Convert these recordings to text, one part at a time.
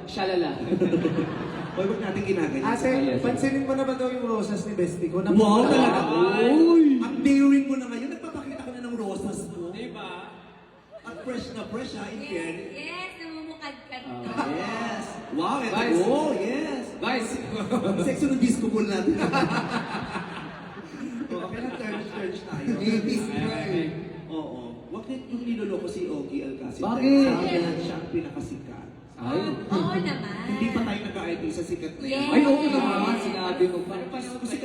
Shalala. Huwag natin ginaganyan. Ate, pansinin mo na ba daw yung rosas ni Bestie ko? Wow, talaga. Uy! Ang daring mo na ngayon. Nagpapakita ko na ng rosas mo. Diba? At fresh na fresh ha, in fairness. Yes, namumukadkad to. Yes. Wow, ito. Vice. Oh, yes. Vice! Sexy ng disco ball natin. Okay lang, church tayo. Oo. Huwag yung niloloko si Ogie Alcacid. Bakit? Dahil siya ang pinakasikat. Ay. Oo naman. Hindi pa tayo nag-ID sa sikat na yan. Yes. Ay, oo naman. Sinabi mo pa. Kasi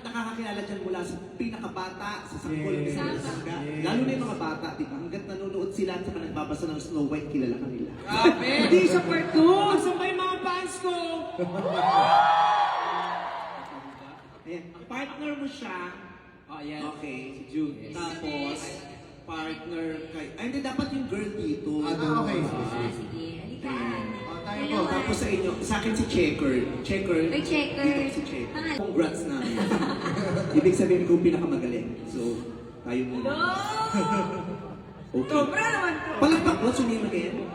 nakakakilala dyan mula sa pinakabata, sa sanggol, Yes. sa sangga. Lalo na yung mga bata, di ba? Hanggat nanonood sila at saka nagbabasa ng Snow White, kilala ka nila. Grabe! Hindi siya part 2! Asan ba yung mga fans ko? Ayan, partner mo siya. Oh, yan. Okay. Si June. Tapos, partner kay... Ay, hindi, dapat yung girl dito. Okay. Sige, halika. tayo Hello, po. Tapos sa inyo, sa akin si Checker. Checker. Ay, Checker. Dito si Checker. Pangalan. Congrats na. Ibig sabihin ko pinakamagaling. So, tayo muna. Okay. Sobra naman to. Palakpak, what's your name again?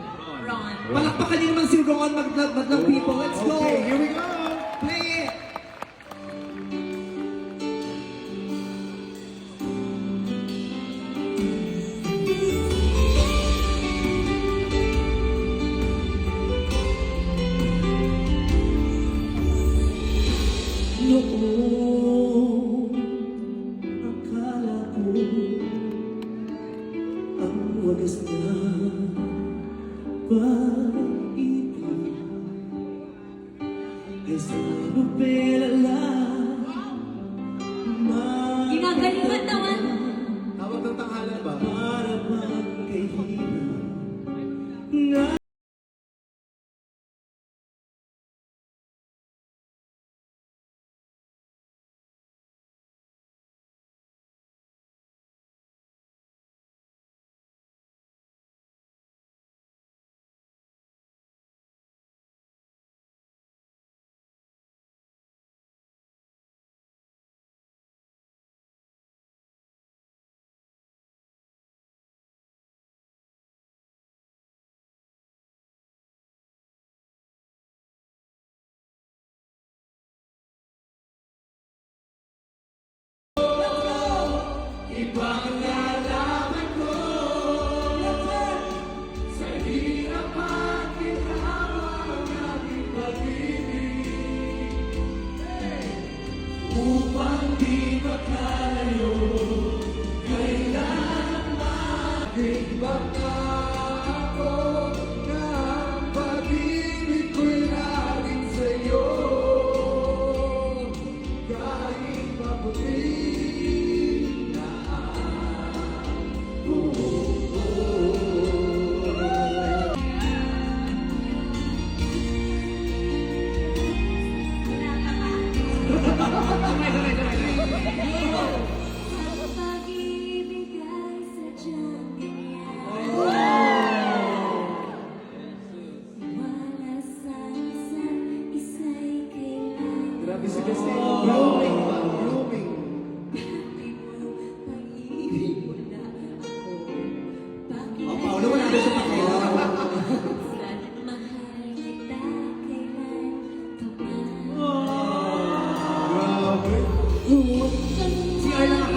Ron. Palakpakan niyo naman si Ron Madlang People. Let's go! Okay, here we go! Play it! Noong akala ko ang wagas na pag-ibig ay sa pupila lang Ginagalingan naman. Tawag ng tanghalan ba? para magkahilang nga. Pag-ibig ay sadyang ganyan. Wala sa isa't isa'y kailangan. Grabe si Bestie. Blooming ba? Blooming. Pag-ibig mo na ako. Oh, Paolo, wala na siya pakailangan. Mahal kita kailan ka man. Grabe. Si Arla ako.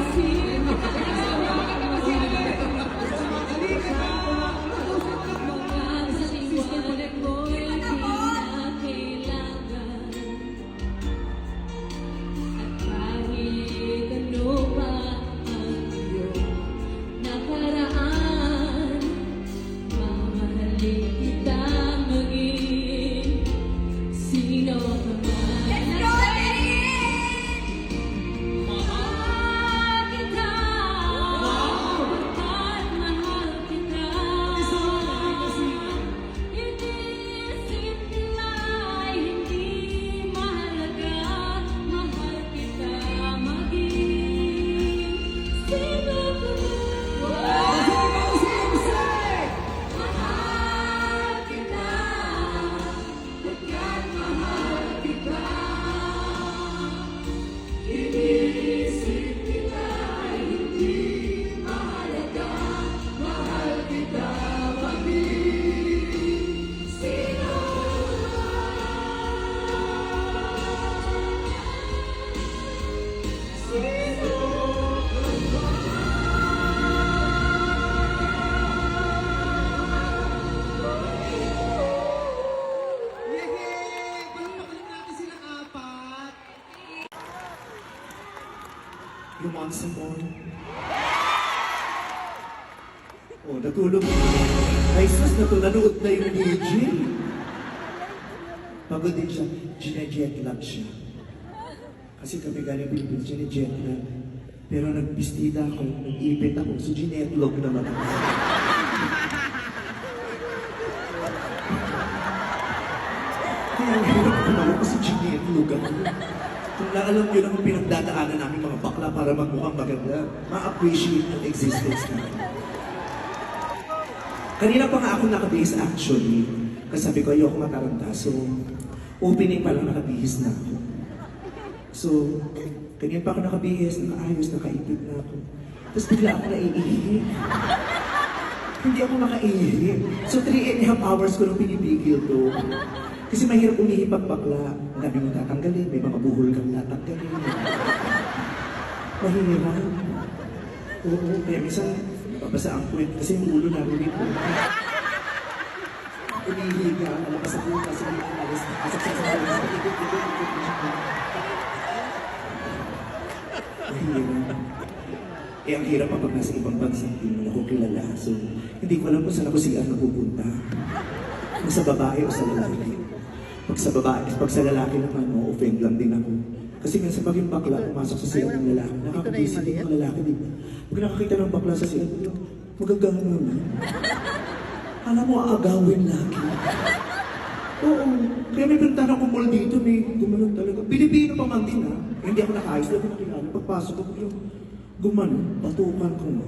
want some more? Oh, natulog. Ay, sus, nanood na yung DJ. Pagod din siya. Gine-jet lag siya. Kasi kami galing Pilipinas, gine-jet lag. Pero nagbistida ako, nag-ipit ako, so ginetlog naman ako. Kaya ang hirap kumalo kasi ginetlog ako. Kung naalam nyo lang ang pinagdadaanan namin mga bakla para magmukhang maganda, ma-appreciate yung existence namin. Kanina pa nga ako nakabihis actually. Kasi sabi ko, ayoko mataranta. So, opening pa lang nakabihis na ako. So, kanina pa ako nakabihis, nakaayos, nakaipid na ako. Tapos bigla ako naiihi. Hindi ako makaihi. So, 3.5 hours ko nung pinipigil to. Kasi mahirap umihi pag bakla. Ang dami mong tatanggalin, may mga buhol kang tatanggalin. Mahirap. Oo, kaya minsan, babasa ang puwet kasi yung ulo namin dito. Umihi ka, malakas ang buka, sige, alas, asak-sak sa mga ikot. Mahirap. Eh, ang hirap pag nasa ibang bansa, hindi mo ako kilala. So, hindi ko alam kung saan ako siya napupunta. Kung sa babae o sa lalaki. Pag sa babae, pag sa lalaki naman, offend lang din ako. Kasi minsan pag yung bakla, pumasok sa siya ng lalaki, nakakabisi din ang lalaki, di ba? Pag nakakita ng bakla sa siya, magagawa mo na. Alam mo, aagawin lagi. Oo. Kaya may pinuntahan akong mall dito, may gumanon talaga. Pilipino pa man din, ha? Hindi ako nakaayos, hindi ako nakilala. Pagpasok ko, yung gumanon, patukan ko mo.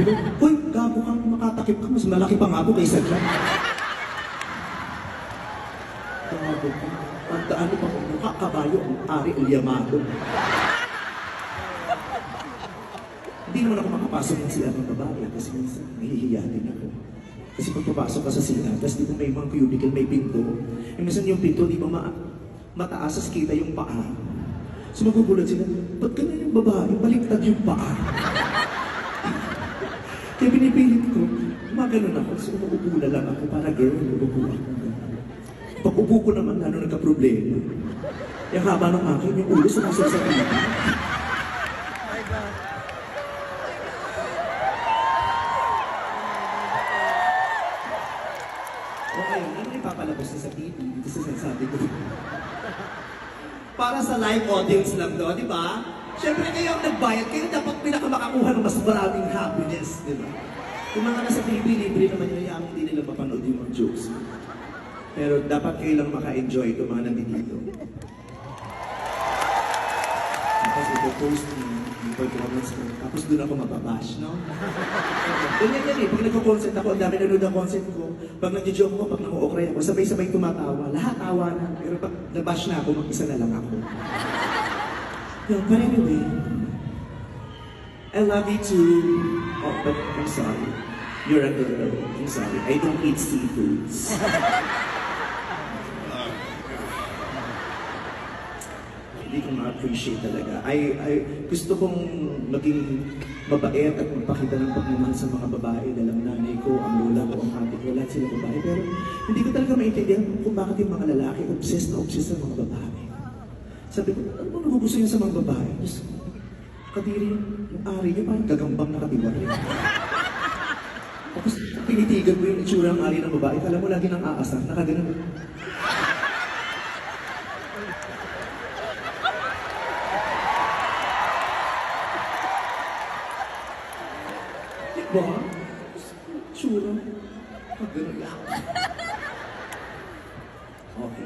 Diba? Hoy, gago kang makatakip ka, mas malaki pa nga ako kaysa dyan. Gago ka. Pagdaan pa ko, mukha kabayo ang ari ulyamado. Hindi naman ako makapasok ng siya ng babae kasi minsan nahihiya din ako. Kasi pag papasok ka sa siya, tapos di ba may mga cubicle, may pinto. E minsan yung pinto, di ba mataas, as kita yung paa. So magugulat sila, ba't ka na yung babae? Baliktad yung paa. Kaya pinipilit ko, gumaganon ako, so umuupo na lang ako para girl, umuupo ako. Pag upo ko naman, ano nagka-problema. Yung haba ng akin, yung ulo sumusok sa pipi. Okay, ano ipapalabas na sa TV? Dito sa sinasabi ko. Para sa live audience lang to, di ba? Siyempre kayo ang nagbayad, kayo dapat pinakamakakuha ng mas maraming happiness, di ba? Yung mga nasa TV, libre naman yung yaman, hindi nila mapanood yung mga jokes. Pero dapat kayo lang maka-enjoy itong mga nandito. Tapos ipo-post yung performance ko. Tapos doon ako mababash, no? Ganyan yan eh. Pag nagko-concert ako, ang dami nanood ang concert ko. Pag nag-joke ko, pag nako-okray ako, sabay-sabay tumatawa. Lahat tawa na. Pero pag nabash na ako, mag-isa na lang ako. Yeah, but anyway, I love you too. Oh, but I'm sorry. You're a girl. I'm sorry. I don't eat seafoods. Hindi ko ma-appreciate talaga. Gusto kong maging mabait at magpakita ng pagmamahal sa mga babae. Dahil ang nanay ko, ang lola ko, ang ate ko, lahat sila babae. Pero hindi ko talaga maintindihan kung bakit yung mga lalaki obsessed sa mga babae. Sabi ko, ano bang nagugusto niya sa mga babae? Tapos, kadiri yung ari niya, parang gagambang nakatiwag. Tapos, pinitigan ko yung itsura ng ari ng babae. Kala mo lagi nang aasar, nakaganon. Diba? Itsura. Nakaganon lang. Okay.